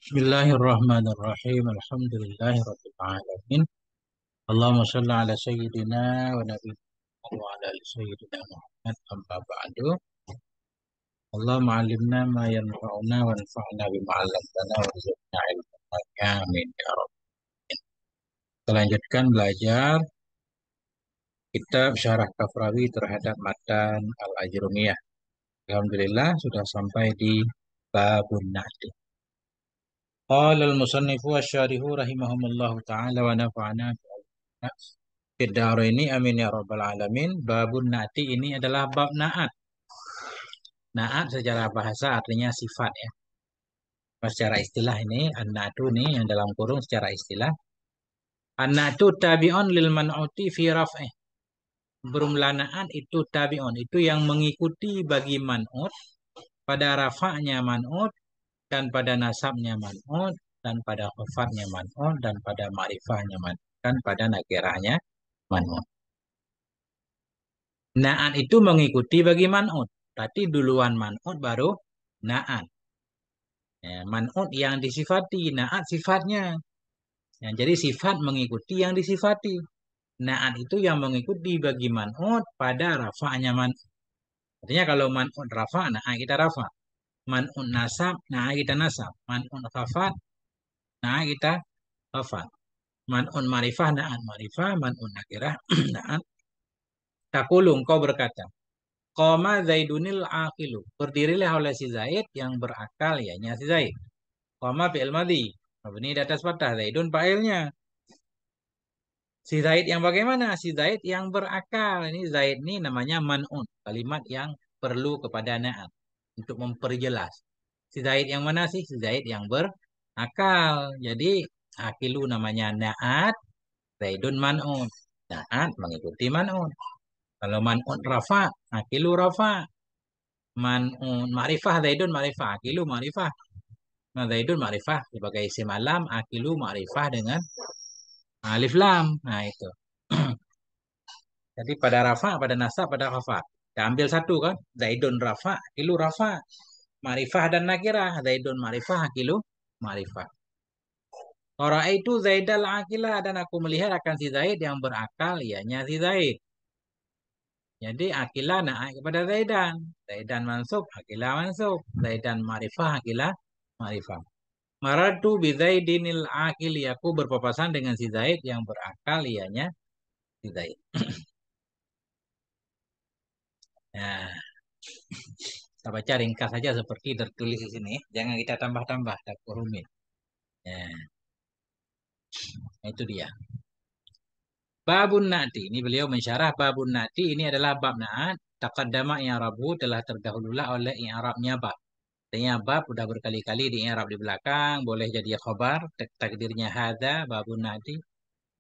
Bismillahirrahmanirrahim. Alhamdulillahirabbil alamin. Allahumma shalli ala sayyidina wa nabiyyina wa ala ali sayyidina Muhammad amma ba'du. Allahumma 'allimna ma yanfa'una wanfa'na bima 'allamtana warzuqna ilman nafi'an. Amin ya rabb. Kita lanjutkan belajar kitab Syarah Kafrawi terhadap matan Al-Ajrumiyah. Alhamdulillah sudah sampai di babun nahdi. Qala al-musannifu wasyarihu rahimahumullahu ta'ala wa nafa'ana Fiddaro ini amin ya rabbal alamin. Babun na'ti ini adalah bab na'at. Na'at secara bahasa artinya sifat ya. Secara istilah ini an-na'tu ini yang dalam kurung secara istilah. An-na'tu tabi'un lil man'uti fi raf'ih. Bermula na'at itu tabi'un, itu yang mengikuti bagi man'ut pada rafa'nya man'ut dan pada nasabnya man'ut dan pada khafadnya man'ut dan pada ma'rifahnya man'ut dan pada nakirahnya man'ut. Na'at itu mengikuti bagi man'ut. Berarti duluan man'ut baru na'at. Ya, man'ut yang disifati, na'at sifatnya. Ya, jadi sifat mengikuti yang disifati. Na'at itu yang mengikuti bagi man'ut pada rafa'nya man'ut. Artinya kalau man'ut rafa', na'at kita rafa'. Man'ut nasab, na'at kita nasab. Man'ut khafad, na'at kita khafad. Man'ut ma'rifah, na'at ma'rifah. Man'ut nakirah, na'at. Takulu engkau berkata. Qoma Zaidunil aqilu. Berdirilah oleh si Zaid yang berakal, ya si Zaid. Qoma fi'il madhi. Mabni di atas fathah. Zaidun fa'ilnya. Si Zaid yang bagaimana? Si Zaid yang berakal. Ini Zaid ini namanya man'un. Kalimat yang perlu kepada na'at. Untuk memperjelas. Si Zaid yang mana sih? Si Zaid yang berakal. Jadi aqilu namanya na'at. Zaidun man'un. Na'at mengikuti man'un. Kalau man'un rafa, aqilu rafa. Man'un ma'rifah Zaidun ma'rifah akilu ma'rifah. Nah, Zaidun ma'rifah sebagai isim alam, akilu ma'rifah dengan alif lam. Nah, itu. Jadi pada rafa, pada nasab, pada khafat. Kita ambil satu kan. Zaidun rafa, akilu rafa. Ma'rifah dan nakirah. Zaidun ma'rifah, akilu ma'rifah. Orang itu Zaidal akilah dan aku melihat akan si Zaid yang berakal, ianya si Zaid. Jadi akilah naik kepada Zaidan. Zaidan mansub, akilah mansub. Zaidan ma'rifah, akilah ma'rifah. Maratu bizaidinil akili, aku berpapasan dengan si Zaid yang berakal, ianya si Zaid. Nah, kita baca ringkas saja seperti tertulis di sini. Jangan kita tambah-tambah, takut rumit. Nah, itu dia. Babun na'ti. Ini beliau mensyarah babun na'ti. Ini adalah bab na'at. Taqaddama i'rabu telah terdahululah oleh i'rabnya bab. Artinya bab udah berkali-kali di i'rab di belakang. Boleh jadi khobar. Takdirnya hadza babun na'ti.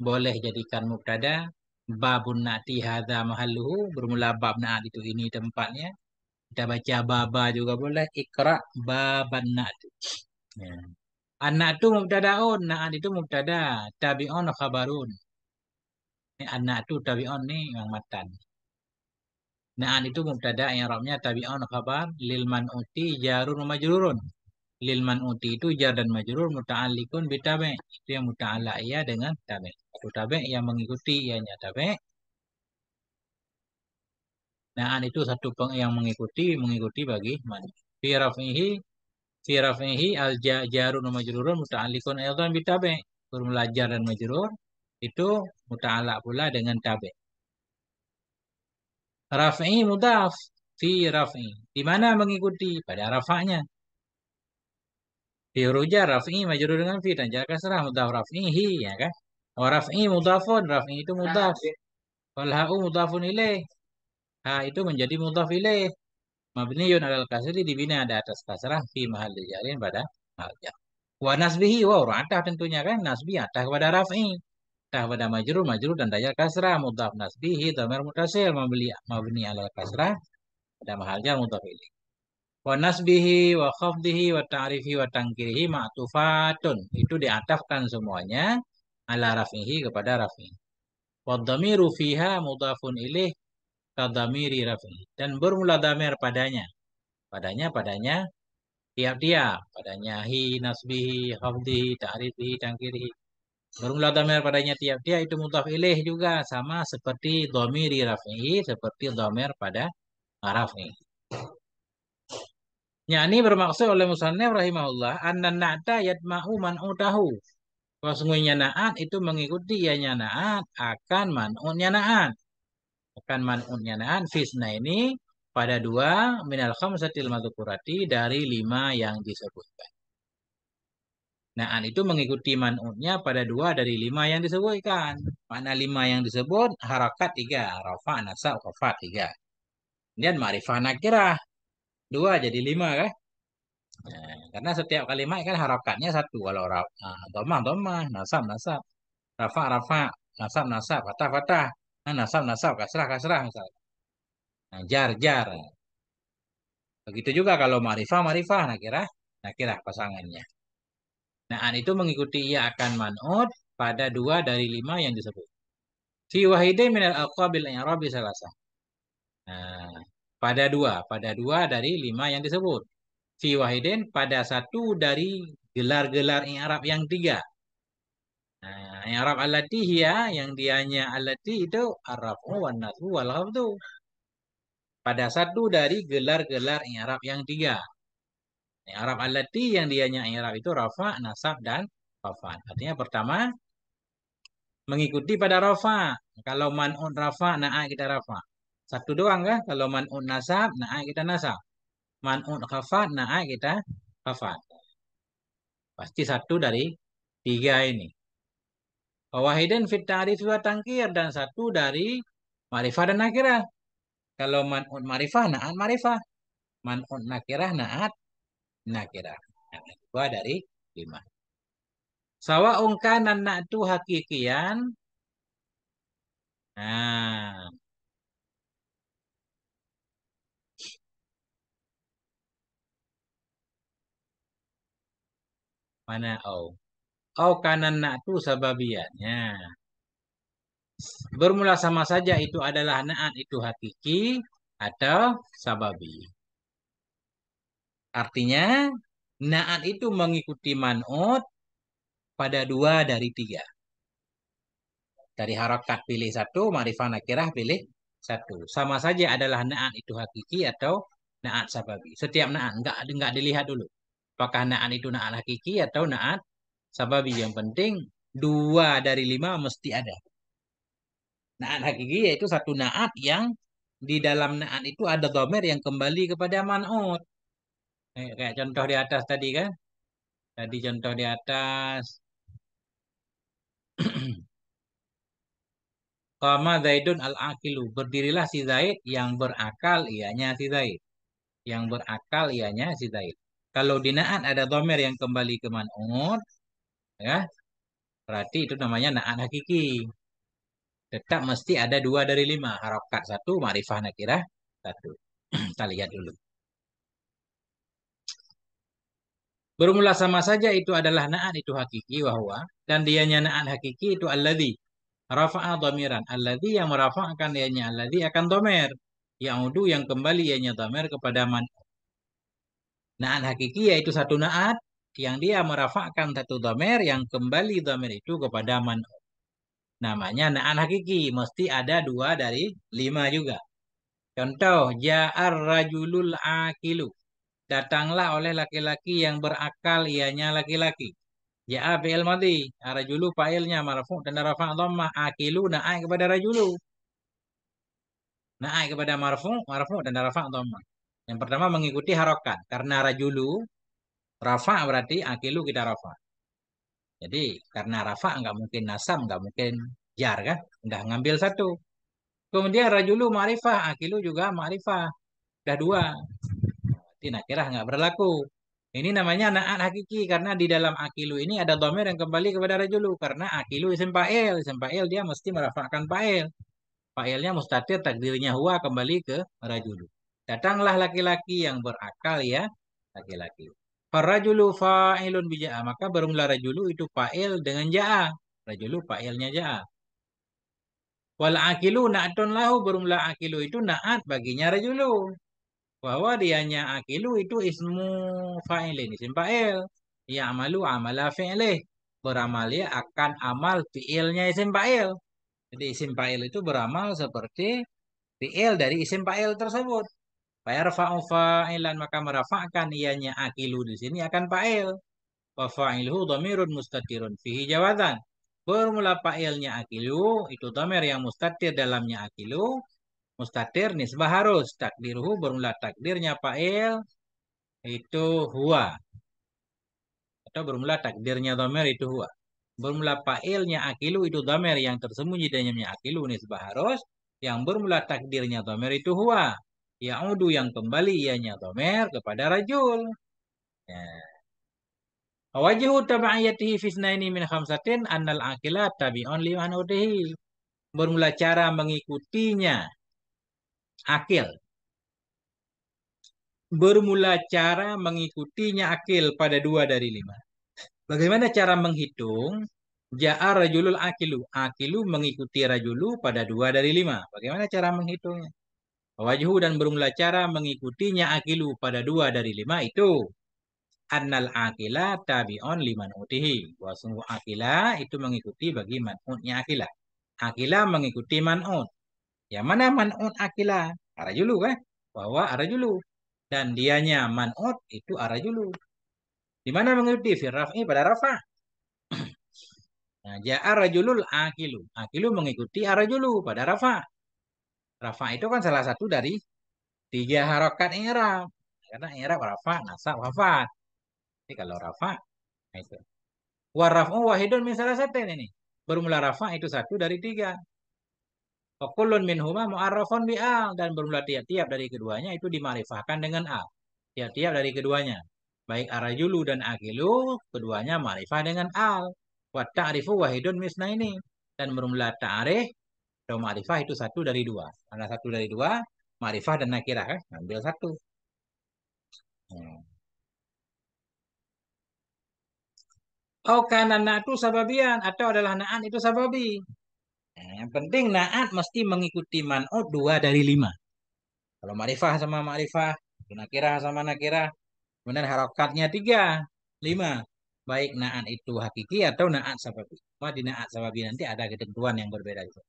Boleh jadikan mubtada. Babun na'ti hadza mahalluhu. Bermula bab na'at itu ini tempatnya. Kita baca baba juga boleh. Iqra baban na'ti. Ya. An-na'tu mubtadaun. Na'at itu mubtada. Tabi'un khabarun. Ini an-na'tu tabi'un nih yang matan. Na'at itu mubtada. I'rabnya tabi'un khabar. Lil man'uti jarun wa majrurun. Lil man'uti itu jar dan majrur muta'alliqun bitabe. Itu yang muta'allaq ya dengan tabe. Itu tabe yang mengikuti ianya tabe. Na'an itu satu yang mengikuti bagi man. Fi raf'ihi al jarun wa majrurun muta'alliqun aidan bitabe. Formula jar dan majrur itu muta'allaq pula dengan tabe. Raf'i mudhaf fi raf'i. Di mana mengikuti? Pada rafa'nya. Fi rujar raf'i majrur dengan fi dan jar kasrah mudhaf raf'ihi ya kan? Wa raf'i mudhafun, raf'i itu mudhaf. Wal ha'u mudhafun ilaih. Ha itu menjadi mudhaf ilaih. Mabniun alal kasri dibina ada atas kasrah fi mahalli jarin pada hal jar. Wa nasbihi wa atah tentunya kan nasbi atah kepada raf'i. Atah pada majrur majrur dan dajar kasrah mudhaf nasbihi dhamir mutasil mabni alal kasrah pada mahal jar mudhaf ilaih. Wa nasbihi wa khafdihi wa ta'rifi wa tangkirihi ma'tufatun. Itu diatafkan semuanya ala raf'ihi kepada raf'i. Wa dhamiru fiha mudhafun ilaih kadhamiri raf'i. Dan bermula damir padanya. Padanya tiap-tiap pada nyahi, nasbihi, khafdihi, ta'rifihi, tangkirihi. Bermula dhamir padanya tiap-tiap itu mudhaf ilaih juga sama seperti dhamiri raf'i, seperti dhamir pada raf'i. Yani bermaksud oleh musannif rahimahullah anna na'ta yatma'u man'utahu. Kalau sungguhnya na'at itu mengikuti ianya na'at akan man'unnya na'at. Akan man'unnya na'at fisna ini pada dua minal khamsatil madzukurati dari 5 yang disebutkan. Na'at itu mengikuti man'unnya pada dua dari 5 yang disebutkan. Mana 5 yang disebut harakat 3, rafa, nasab, khafat 3. Kemudian ma'rifah nakirah 2 jadi 5 kan? Nah, karena setiap kalimat kan harakatnya satu. Kalau domah, domah, nasab, nasab, rafa, rafa, nasab, nasab, fatah, fatah, nah, nasab, nasab, kasrah, kasrah, misalnya. Nah, jar, jar. Begitu juga kalau ma'rifah, ma'rifah, nakirah pasangannya. Nah, an itu mengikuti ia akan man'ut pada dua dari 5 yang disebut. Fi wahidin minal aqwabil i'rabi salasah. Nah, pada dua dari 5 yang disebut. Fi wahidin pada satu dari gelar-gelar i'rab yang 3. Nah, i'rab allati hiya yang dianya allati itu ar-raf'u wan nasbu wal khafdu. Pada satu dari gelar-gelar i'rab yang 3. I'rab allati yang dianya i'rab itu rafa, nasab dan khafat. Artinya pertama mengikuti pada rafa. Kalau man'un rafa, na'a kita rafa. Satu doang kan? Kalau man'un nasab, na'a kita nasab. Man'un khafat, na'a kita khafat. Pasti satu dari 3 ini. Wahidin fit ta'rif wa tangkir dan satu dari ma'rifah dan nakirah. Kalau man'un ma'rifah, na'at ma'rifah. Man'un nakirah, na'at nakirah. Nah, dua dari 5. Sawa'un kana na'tu hakikian. Nah, mana au? Au kana na'tu sababiannya. Bermula sama saja itu adalah na'at itu hakiki atau sababi. Artinya, na'at itu mengikuti man'ut pada dua dari 3. Dari harakat pilih satu, ma'rifah nakirah pilih satu. Sama saja adalah na'at itu hakiki atau na'at sababi. Setiap na'at, enggak dilihat dulu. Apakah na'at itu na'at hakiki atau na'at sababi. Yang penting, 2 dari 5 mesti ada. Na'at hakiki yaitu satu na'at yang di dalam na'at itu ada dhamir yang kembali kepada man'ut. Kayak contoh di atas tadi kan. Tadi contoh di atas. Qama Zaidun al-aqilu. Berdirilah si Zaid yang berakal ianya si Zaid. Yang berakal ianya si Zaid. Kalau di na'at ada dhamir yang kembali ke man'ut, ya, berarti itu namanya na'at hakiki. Tetap mesti ada 2 dari 5. Harokat 1, ma'rifah nakirah 1. Kita lihat dulu. Bermula sama saja itu adalah na'at itu hakiki wahwa. Dan dianya na'at hakiki itu alladhi. Rafa'a dhamiran. Alladhi yang merafa'kan dianya alladhi akan dhamir. Ya'udu yang kembali ianya dhamir kepada man. Na'at hakiki yaitu satu na'at yang dia merafakkan satu dhamir yang kembali dhamir itu kepada man. Namanya na'at hakiki. Mesti ada 2 dari 5 juga. Contoh, ja'ar rajulul akilu. Datanglah oleh laki-laki yang berakal ianya laki-laki. Ja'a fi'il madhi. Rajulu fa'ilnya marfu' dan rafa' dhammah. Akilu na'at kepada rajulu. Na'at kepada marfu' dan rafa' dhammah. Yang pertama mengikuti harokat. Karena rajulu rafa berarti akilu kita rafa. Jadi karena rafa nggak mungkin nasab, nggak mungkin jar kan? Udah ngambil satu. Kemudian rajulu ma'rifah, akilu juga ma'rifah. Udah 2. Berarti nakirah nggak berlaku. Ini namanya na'at hakiki karena di dalam akilu ini ada dhamir yang kembali kepada rajulu. Karena akilu isim fa'il. Isim fa'il dia mesti merafa'kan fa'il. Fa'ilnya mustatir takdirnya huwa kembali ke rajulu. Datanglah laki-laki yang berakal ya, laki-laki. Farrajulu fa'ilun bija'a. Maka bermula rajulu itu fa'il dengan ja'a. Rajulu fa'ilnya ja'a. Wal akilu na'atun lahu bermula akilu itu na'at baginya rajulu. bahwa dianya akilu itu ismu fa'ilin, isim fa'il. Ya'malu amala fi'lih. Beramal ya akan amal fi'ilnya isim fa'il. Jadi isim fa'il itu beramal seperti fi'il dari isim fa'il tersebut. Fa'yarfa'u fa'ilan maka merafa'kan ianya akilu di sini akan fa'il. Wa fa'iluhu dhamirun mustatirun fihi jawazan. Bermula fa'ilnya akilu itu dhamir yang mustatir dalamnya akilu. Mustatir nisbah harus. Takdiruhu bermula takdirnya fa'il itu huwa. Atau bermula takdirnya dhamir itu huwa. Bermula fa'ilnya akilu itu dhamir yang tersembunyi dalamnya akilu nisbah harus. Yang bermula takdirnya dhamir itu huwa. Ya'udu yang kembali ianya dhamir kepada rajul. Ya. Wajhu tabi'iyatihi fisnaini min khamsatin annal akila tabi'un liman udihi. Bermula cara mengikutinya akil. Bermula cara mengikutinya akil pada 2 dari 5. Bagaimana cara menghitung? Ja'a rajulul akilu. Akilu mengikuti rajulu pada 2 dari 5. Bagaimana cara menghitungnya? Wajhu dan bermula cara mengikutinya akilu pada 2 dari 5 itu. Annal akila tabi'un liman utihi. Bahwa sungguh akila itu mengikuti bagi man'utnya akila. Akila mengikuti man'ut. Yang mana man'ut akila? Arajulu kan? Bahwa arajulu. Dan dianya man'ut itu arajulu. Di mana mengikuti? Firraf'i pada rafa. Nah, ja'a rajulul akilu. Akilu mengikuti arajulu pada rafa. Rafa itu kan salah satu dari 3 harokat i'rab. Karena i'rab rafa, nasab, wafat. Jadi kalau rafa, nah itu. Warraf'u wahidun min salasatin ini. Bermula rafa itu 1 dari 3. Fakullun minhuma mu'arrafun bi'al. Dan bermula tiap-tiap dari keduanya itu dimarifahkan dengan al. Tiap-tiap dari keduanya. Baik arajulu dan akilu, keduanya marifah dengan al. Wa ta'rifu wahidun misna ini. Dan bermula ta'arif atau ma'rifah itu 1 dari 2. Karena 1 dari 2, ma'rifah dan nakirah kan. Ambil 1. Hmm. Oh karena na'tu sababian. Atau adalah na'an itu sababi. Nah, yang penting na'at mesti mengikuti man'ut 2 dari 5. Kalau ma'rifah sama ma'rifah, nakirah sama nakirah, kemudian harokatnya 3, 5. Baik na'at itu hakiki atau na'at sababi. Wah di na'at sababi nanti ada ketentuan yang berbeda itu.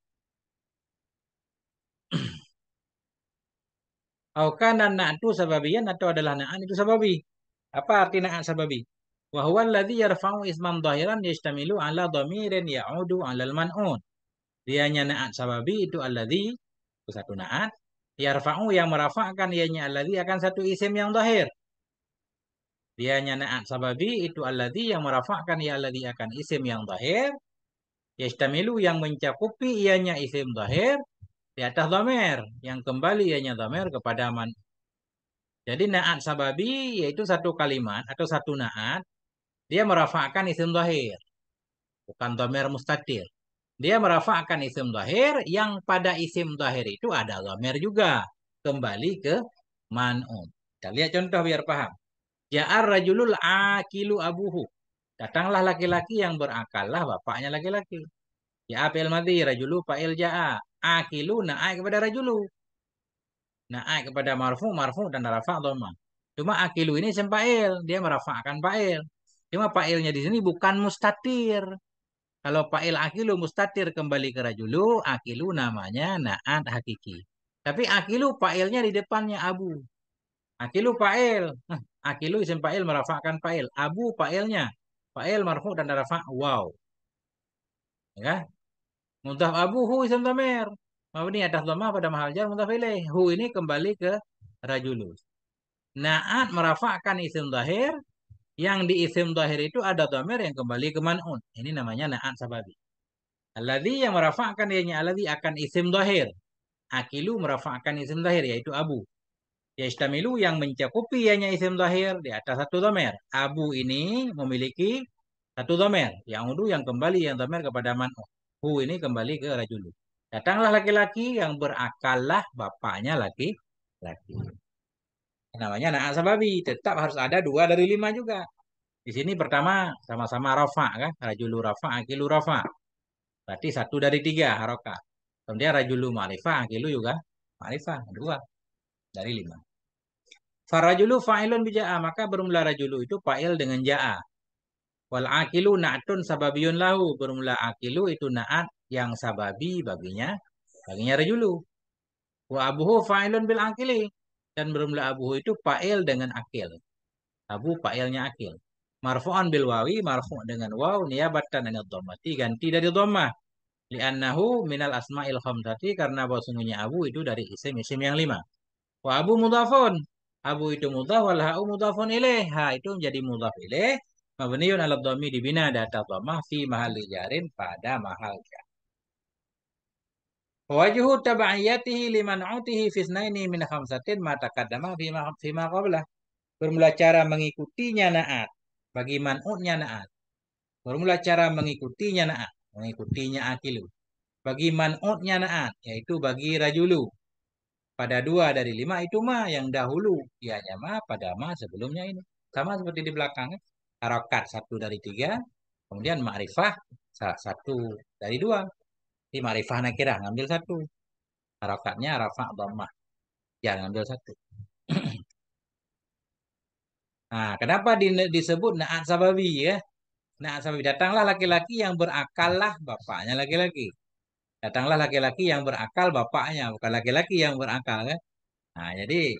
Aukan dan na'atu sababian atau adalah na'at itu sababi. Apa arti na'at sababi? Wa huwa alladhi yarfa'u isman dhahiran yastamilu ala dhamirin ya'udu 'alal man'un. Dianya na'at sababi itu alladhi, itu satu na'at. Yarfa'u yang merafa'kan ianya alladhi akan satu isim yang dhahir. Dianya na'at sababi itu alladhi yang merafa'kan ya alladhi akan isim yang dhahir. Yastamilu yang mencakupi ianya isim dhahir di atas dhamir. Yang kembali ianya dhamir kepada man. Jadi na'at sababi yaitu satu kalimat atau satu na'at. Dia merafa'kan isim dhahir. Bukan dhamir mustatir. Dia merafa'kan isim dhahir yang pada isim dhahir itu ada dhamir juga. Kembali ke man'un. Kita lihat contoh biar paham. Ja'ar rajulul akilu abuhu. Datanglah laki-laki yang berakallah bapaknya laki-laki. Ya fa'il madhi rajulu fa'il ja'a. Akilu na'ai kepada rajulu. Na'ai kepada marfu, marfu dan rafa' dhamma. Cuma akilu ini isim fa'il, dia merafa'kan fa'il. Cuma fa'ilnya di sini bukan mustatir. Kalau fa'il akilu mustatir kembali ke rajulu, akilu namanya na'at hakiki. Tapi akilu fa'ilnya di depannya abu. Akilu fa'il. Akilu isim fa'il merafa'kan fa'il. Abu fa'ilnya. Fa'il marfu dan rafa' wow. Ya. Mudhaf abu hu isim dhamir. Mabni atas dhamma pada mahal jar mudhaf ilaih. Hu ini kembali ke rajulu. Na'at merafa'kan isim dhahir. Yang di isim dhahir itu ada dhamir yang kembali ke man'un. Ini namanya na'at sababi. Alladhi yang merafa'kan ianya alladhi akan isim dhahir. Akilu merafa'kan isim dhahir yaitu abu. Yastamilu yang mencakupi ianya isim dhahir di atas satu dhamir. Abu ini memiliki satu dhamir. Yang udu yang kembali yang dhamir kepada man'un. Hu ini kembali ke rajulu. Datanglah laki-laki yang berakallah bapaknya laki-laki. Namanya na'at sababi. Tetap harus ada 2 dari 5 juga. Di sini pertama sama-sama rafa kan. Rajulu rafa, akilu rafa. Berarti 1 dari 3 harokat. Kemudian rajulu ma'rifah, akilu juga ma'rifah. 2 dari 5. Farajulu fa'ilun bija'a, maka bermula rajulu itu fa'il dengan ja'a. Wal akilu na'tun sababiyun lahu, bermula akilu itu na'at yang sababi baginya rajulu. Wa abuhu fa'ilun bil akili, dan bermula abuhu itu fa'il dengan akil. Abu fa'ilnya akil. Marfu'an bil wawi, marfu' dengan waw niyabatan anil dhammati, ganti dari dhammah. Li'annahu minal asma'il khamsati, karena bahwa sungguhnya abu itu dari isim-isim yang 5. Wa abu mudhafun. Abu itu mudhaf, wal ha'u mudhafun ilaih. Ha itu menjadi mudhaf ilaih. Mabniun ala dhammi, dibina data dhammah fi mahalli jarin, pada mahal jar. Wajhu tabaiyatihi liman utihi fisnaini min khamsatin ma taqaddama fi ma qablah. Bermula cara mengikutinya naat bagi man'utnya naat. Bermula cara mengikutinya naat, mengikutinya akilu. Bagi man'utnya naat, yaitu bagi rajulu. Pada 2 dari 5 itu ma yang dahulu. Ianya ma pada ma sebelumnya ini. Sama seperti di belakang. Harokat 1 dari 3. Kemudian ma'rifah 1 dari 2. Di ma'rifah nakirah ngambil 1. Harokatnya rafa' dhammah. Ya ngambil 1. Nah, kenapa disebut naat sababi ya? Naat sababi, datanglah laki-laki yang berakal lah bapaknya laki-laki. Datanglah laki-laki yang berakal bapaknya, bukan laki-laki yang berakal kan? Nah, jadi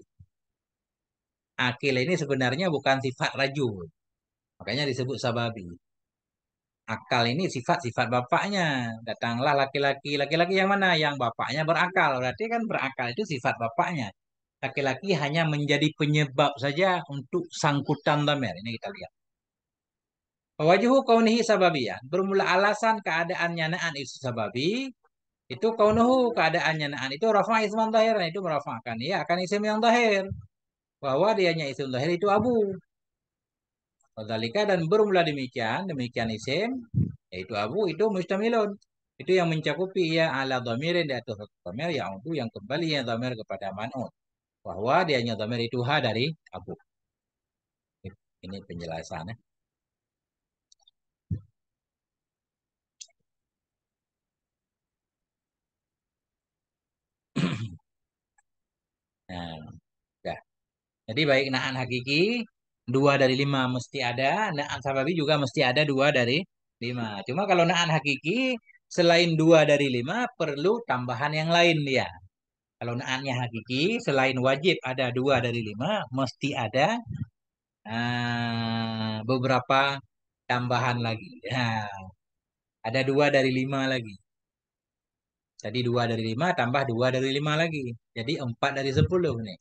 akil ini sebenarnya bukan sifat rajul. Makanya disebut sababi. Akal ini sifat-sifat bapaknya. Datanglah laki-laki. Laki-laki yang mana? Yang bapaknya berakal. Berarti kan berakal itu sifat bapaknya. Laki-laki hanya menjadi penyebab saja untuk sangkutan dhamir. Ini kita lihat. Wajuhu kaunihi sababiyah. Bermula alasan keadaannya na'an itu sababi. Itu kaunuhu keadaannya na'an itu rafa' isman zahir. Itu merafa'kan ya akan isim yang zahir. Bahwa dianya isim zahir itu abu. Wadhalika, dan bermula demikian isim. Yaitu abu itu mustamilun. Itu yang mencakupi ya ala dhamirin di atas dhamir yang itu yang kembali yang dhamir kepada man'ut. Bahwa dianya dhamir itu ha dari abu. Ini penjelasannya. Nah, udah. Jadi baik na'an hakiki 2 dari 5 mesti ada, na'an sababi juga mesti ada 2 dari 5. Cuma kalau na'an hakiki selain 2 dari 5 perlu tambahan yang lain dia. Kalau na'annya hakiki selain wajib ada 2 dari 5 mesti ada beberapa tambahan lagi. Nah, ada 2 dari 5 lagi. Jadi 2 dari 5 tambah 2 dari 5 lagi. Jadi 4 dari 10 nih.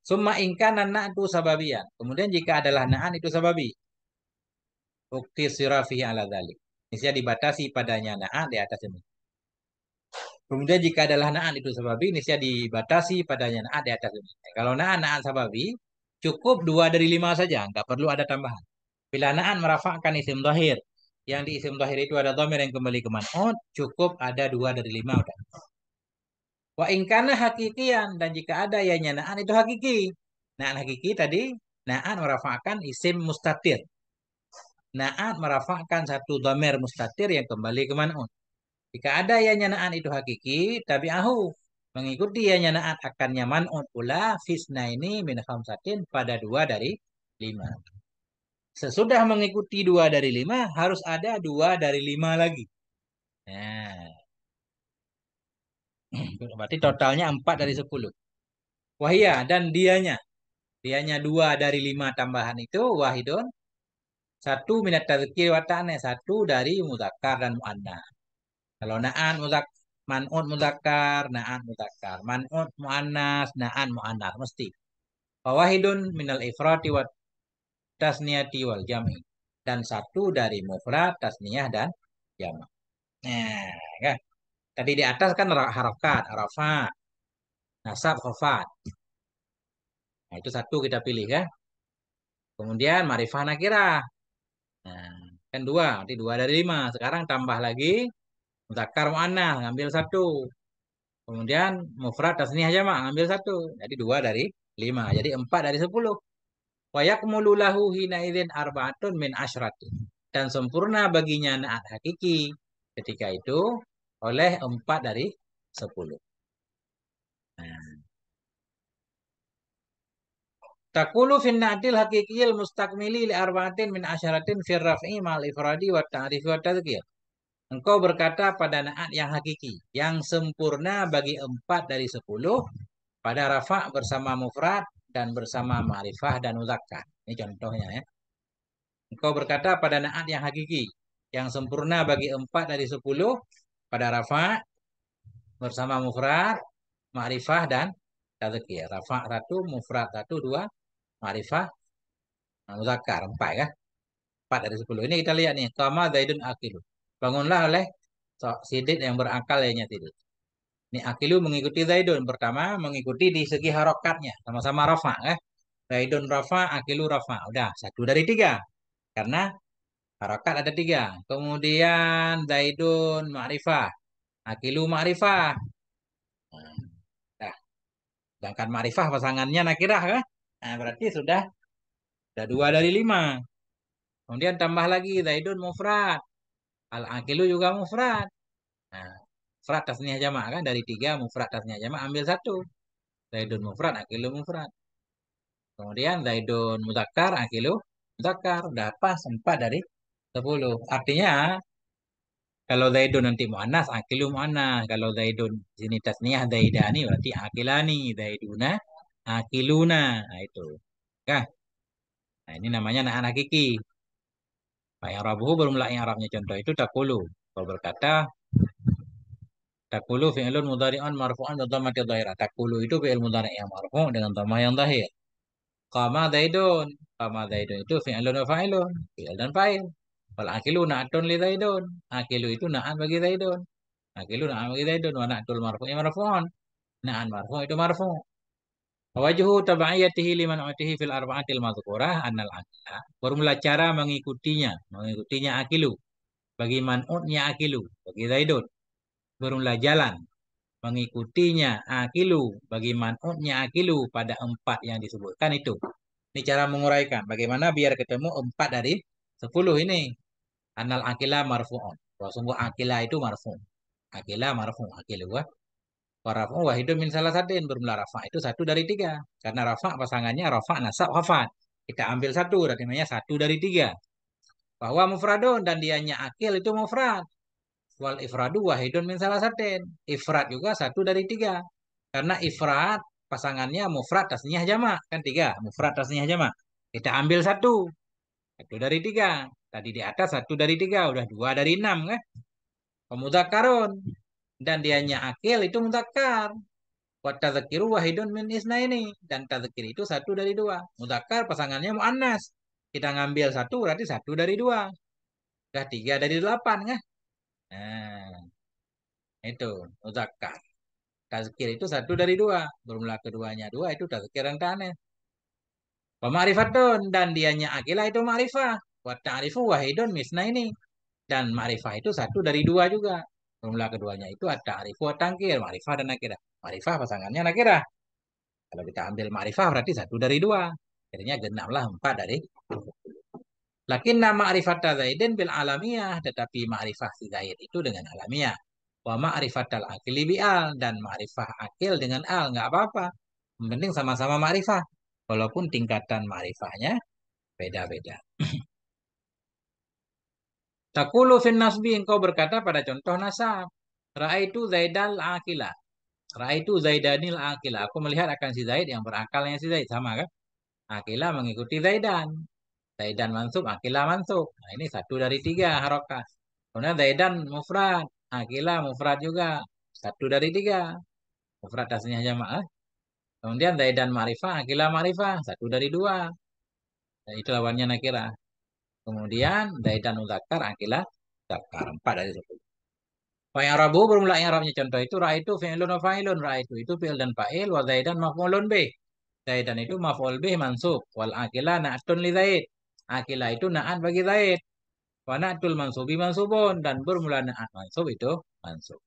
Summa ingkana na'tu sababiyan. Kemudian jika adalah na'an itu sababi. Ukti sirafihi ala dhalik. Nisya dibatasi padanya na'an di atas ini. Kemudian jika adalah na'an itu sababi, nisya dibatasi padanya na'an di atas ini. Kalau na'an sababi, cukup 2 dari 5 saja. Nggak perlu ada tambahan. Bila na'an merafakkan isim zahir. Yang di isim zahir itu ada dhamir yang kembali ke man'ut. Cukup ada 2 dari 5 udah. Wa ingkana hakikian, dan jika ada ya na'an itu hakiki. Na'an hakiki tadi na'an merafa'kan isim mustatir. Na'at merafa'kan satu dhamir mustatir yang kembali ke man'ut. Jika ada ya na'an itu hakiki, tabi'ahu mengikuti ya na'at akannya man'ut pula fisna ini min khamsatin pada 2 dari 5. Sesudah mengikuti 2 dari 5 harus ada 2 dari 5 lagi. Nah, berarti totalnya 4 dari 10. Wahia, dan dianya 2 dari 5 tambahan itu wahidun, satu minat tadzkir wa ta'anis, satu dari muzakkar dan muannas. Kalau na'an man'ut muzakkar, na'an muzakkar, man'ut muannas, na'an muannas mesti. Wahidun minal ifrati wa tasniyati wal jam'i, dan satu dari mufrad, tasniyah dan jama'. Nah, kan? Tadi di atas kan harokat, arafat, nasab, khofat. Nah, itu satu kita pilih kan. Kemudian ma'rifah nakirah. Nah, kan 2, nanti 2 dari 5. Sekarang tambah lagi muzakkar muannas, ngambil 1. Kemudian mufrad tasniyah jamak, ngambil 1. Jadi 2 dari 5. Jadi 4 dari 10. Wa yakmulu lahu hina idzin arba'atun min asyratin. Dan sempurna baginya naat hakiki ketika itu oleh 4 dari 10. Nah, Takulu fin na'til hakikiyil mustakmili li arba'atin min asyaratin fir raf'i ma'al ifradi wa ta'rifi wa tadhkir. Engkau berkata pada naat yang hakiki, yang sempurna bagi 4 dari 10 pada rafa' bersama mufrad dan bersama ma'rifah dan muzakkar. Ini contohnya ya. Engkau berkata pada naat yang hakiki, yang sempurna bagi 4 dari 10 pada rafa' bersama mufrad, ma'rifah dan tadzkir. Rafa' 1, mufrad 1, 2, ma'rifah, muzakkar 4 ya. 4 dari 10. Ini kita lihat nih, qama Zaidun akilu. Bangunlah oleh Sidit yang berakal lainnya tidur. Ini akilu mengikuti Zaidun. Pertama mengikuti di segi harokatnya. Sama-sama rafa ya. Zaidun rafa, akilu rafa. Udah, 1 dari 3. Karena harokat ada 3. Kemudian Zaidun ma'rifah. Akilu ma'rifah. Nah, sedangkan ma'rifah pasangannya nakirah kan? Nah, berarti sudah 2 dari 5. Kemudian tambah lagi Zaidun mufrad. Al-akilu juga mufrad. Nah, mufrad tasniah jamak kan? Dari 3 mufrad tasniah jamak ambil 1. Zaidun mufrad, akilu mufrad. Kemudian Zaidun mudzakkar, akilu mudzakkar. Udah pas 4 dari 10. Artinya kalau Zaidun nanti muannas, akilu muannas. Kalau Zaidun sini tasniah Zaidani berarti akilani, Zaiduna, akiluna. Nah, itu. Kah? Nah, ini namanya na'an hakiki. Pak yang rabuhu bermula yang Arabnya contoh itu takulu. Kalau berkata takulu fi'lun mudhari'un marfu'un bi dhammati dhahirah. Takulu itu fi'il mudhari' yang marfu' dengan dhammah yang dhahir. Qama Zaidun. Qama Zaidun itu fi'lun wa fa'ilun. Fi'il dan fa'il. Wal akilu na'atun li Zaidun. Akilu itu na'an bagi Zaidun. Akilu na'an bagi Zaidun. Wa na'atul marfu'i marfu'un. Na'an marfu' itu marfu'. Wajhu tabi'iyatihi liman utihi fil arba'atil madhkurah annal akila. Formula cara mengikutinya. Mengikutinya akilu. Bagi man'utnya akilu. Bagi Zaidun. Formula jalan. Mengikutinya akilu. Bagi man'utnya akilu. Pada 4 yang disebutkan itu. Ini cara menguraikan. Bagaimana biar ketemu 4 dari 10 ini. Anal akila marfu'un. Kalau sungguh akila itu marfu'. Akila marfu'. Akilu. Warafu wahidun min salah satin. Bermula rafa' itu 1 dari 3. Karena rafa' pasangannya rafa' nasab khafat. Kita ambil 1. Berarti namanya 1 dari 3. Bahwa mufradun dan dianya akil itu mufrad. Wal ifradu wahidun min salah satin. Ifrad juga 1 dari 3. Karena ifrad pasangannya mufrad tasniyah jamak. Kan 3. Mufrad tasniyah jamak. Kita ambil 1. 1 dari 3. Tadi di atas 1 dari 3. Udah 2 dari 6 kan. Pemudzakarun. Dan dianya akil itu mudzakkar. Wa tadzakiru wahidun min isnaini. Dan tadzakir itu 1 dari 2. Mudzakkar pasangannya muannas. Kita ngambil 1 berarti 1 dari 2. Udah 3 dari 8 kan. Nah, itu mudzakkar. Tazkir itu 1 dari 2. Bermula keduanya 2 itu tazkir yang tanah. Pema'rifatun dan dianya akilah itu ma'rifah. Wa ta'rifu wahidun misna ini. Dan ma'rifah itu 1 dari 2 juga. Bermula keduanya itu at-ta'rifu wa tangkir. Ma'rifah dan nakirah. Ma'rifah pasangannya nakirah. Kalau kita ambil ma'rifah berarti 1 dari 2. Jadinya genaplah 4 dari. Lakin nama ma'rifat Zaidin bil alamiah. Tetapi ma'rifah si Zaid itu dengan alamiah. Wa ma'rifatal akili bi al. Dan ma'rifah akil dengan al. Nggak apa-apa. Yang penting sama-sama ma'rifah. Walaupun tingkatan ma'rifahnya beda-beda. Takulu fin nasbi engkau berkata pada contoh nasab. Ra'aitu Zaidal akila. Ra'aitu Zaidanil akila. Aku melihat akan si Zaid yang berakalnya si Zaid. Sama kan? Akila mengikuti Zaidan. Zaidan mansub, akila mansub. Nah, ini 1 dari 3 harokat. Kemudian Zaidan mufrad. Akila mufrad juga. 1 dari 3. Mufrad tasnya jamaah. Kemudian Zaidan ma'rifah, akila ma'rifah. 1 dari 2. Nah, itu lawannya nakirah. Kemudian Zaidan muzakkar, akila muzakkar. 4 dari 10. Fa yang Rabu bermula yang Arabnya contoh itu itu fi'lun wa fa'ilun. Itu fi'il dan fa'il wa Zaidan maf'ulun bih. Zaidan itu maf'ul bih mansub. Wal akila na'tun li Zaid. Akila itu na'at bagi Zaid. Wa na'tul mansubi mansubun. Dan bermula na'at mansub itu mansub.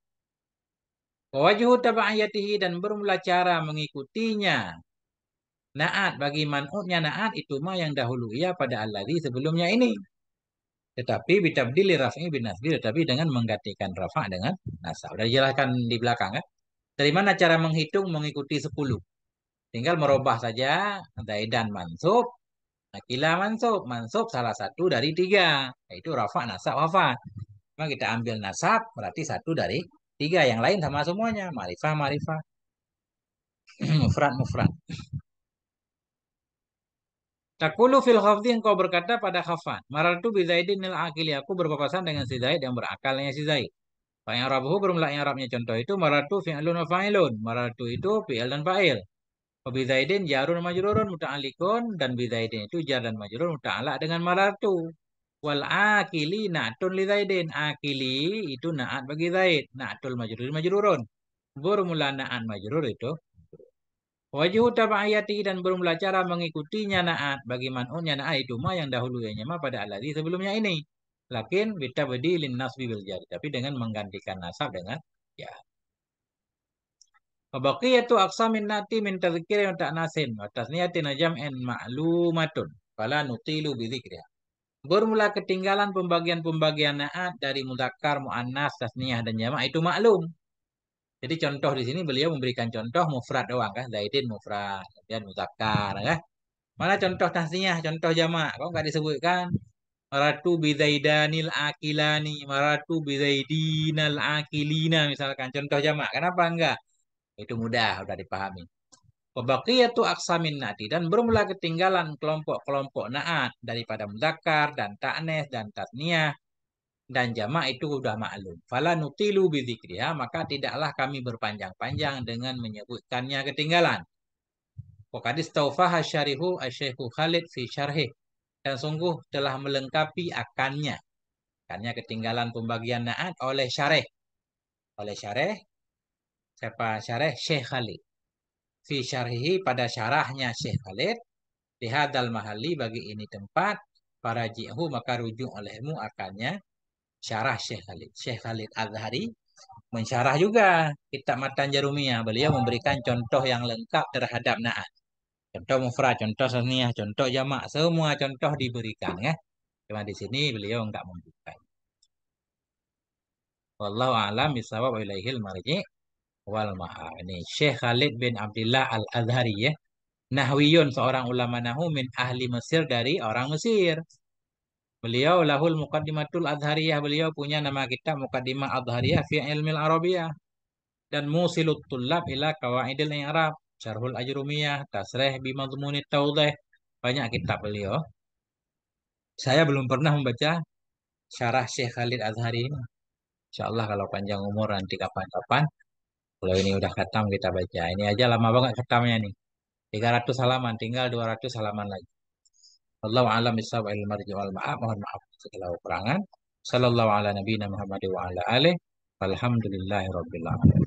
Wa wajhu taba'iyatihi dan bermula cara mengikutinya. Na'at bagi man'utnya na'at itu mah yang dahulu ia pada alladhi sebelumnya ini. Tetapi bitabdili raf'i bin nasbi. Tetapi dengan menggantikan rafa' dengan nasab. Sudah dijelaskan di belakang kan. Dari mana cara menghitung mengikuti 10. Tinggal merubah saja Zaidan mansub, Akila mansub. Mansub salah satu dari tiga. Yaitu rafa, nasab, hafat. Maka kita ambil nasab berarti satu dari tiga. Yang lain sama semuanya. Ma'rifah, ma'rifah. Mufrad, mufrad. Takulu fil khafdi engkau berkata pada khafat. Marartu bi Zaidin nil akili. Aku berpapasan dengan si Zaid yang berakalnya si Zaid. Pak yang rabuhu bermula yang rabnya contoh itu marartu fi'lun wa fa'ilun. Marartu itu fi'il dan fa'il. Wa bi Zaidin jarun majrurun muta'alikun. Dan bi Zaidin itu jar dan majrur muta'alak dengan marartu. Wal akili na'tun li Zaidin. Akili itu na'at bagi Zaid. Na'tul majrur majrurun. Bermula na'at majrur itu wajib tabaiyati dan bermula cara mengikutinya naat bagi man'unnya naat itu mah yang dahulu mah pada alladzi sebelumnya ini. Lakin bitabdilin nasbi bil jar. Tapi dengan menggantikan nasab dengan ya. Wabaqiyatu aqsamin nati min tadhkirin wa ta'nasin wa tasniyatin jam'in ma'lumatun. Fala nutilu bidzikriha. Bermula ketinggalan pembagian-pembagian naat dari mudzakkar, muannas, tasniyah dan jamak itu maklum. Jadi contoh di sini beliau memberikan contoh mufrad doang kan, Zaidin mufrad, kemudian mudzakkar kan. Mana contoh tasniyah, contoh jamak? Kok nggak disebutkan? Maratu bidaidanil akilani, maratu bidaidinal akilina misalkan contoh jamak. Kenapa enggak? Itu mudah, udah dipahami. Wabaqiyatu aksamin nati dan bermula ketinggalan kelompok-kelompok naat daripada mudzakkar dan ta'nis dan tasniyah dan jamak itu sudah maklum. Fala nutilu bidzikriha maka tidaklah kami berpanjang-panjang dengan menyebutkannya ketinggalan. Waqadis taufaha syarihu asy-Syaikh Khalid fi syarhih dan sungguh telah melengkapi akannya. Akannya ketinggalan pembagian naat oleh syarih. Oleh syarih siapa syarih Syekh Khalid. Fi syarhihi pada syarahnya Syekh Khalid lihadal mahalli bagi ini tempat para ji'hu maka rujuk olehmu akannya syarah Syekh Khalid. Syekh Khalid Azhari mensyarah juga kitab Matan Jarumiyah. Beliau memberikan contoh yang lengkap terhadap naat. Contoh mufrad, contoh saniyah, contoh jamak, semua contoh diberikan ya. Cuma di sini beliau enggak memberikan. Wallahu a'lam bishawab ilaihil marji' wal ma'ab. Ini Syekh Khalid bin Abdullah Al-Azhari ya. Nahwiyun seorang ulama nahu min ahli Mesir dari orang Mesir. Beliau lahul muqaddimatul Azhariyah. Beliau punya nama kitab Muqaddimah Azhariyah fi ilmil Arabiyah dan musilut tullab ila qawaidil i'rab, syarhul ajrumiyah, tasrih bi madmunit tawdih. Banyak kitab beliau. Saya belum pernah membaca syarah Syekh Khalid Azhari ini. Insyaallah kalau panjang umur nanti kapan-kapan. Kalau ini udah khatam kita baca. Ini aja lama banget khatamnya nih. 300 halaman, tinggal 200 halaman lagi. Wallahu a'lam bishawab marji wal ma'ab. Mohon maaf segala kekurangan. Sallallahu ala nabiyina Muhammad wa ala alihi. Alhamdulillahirabbil alamin.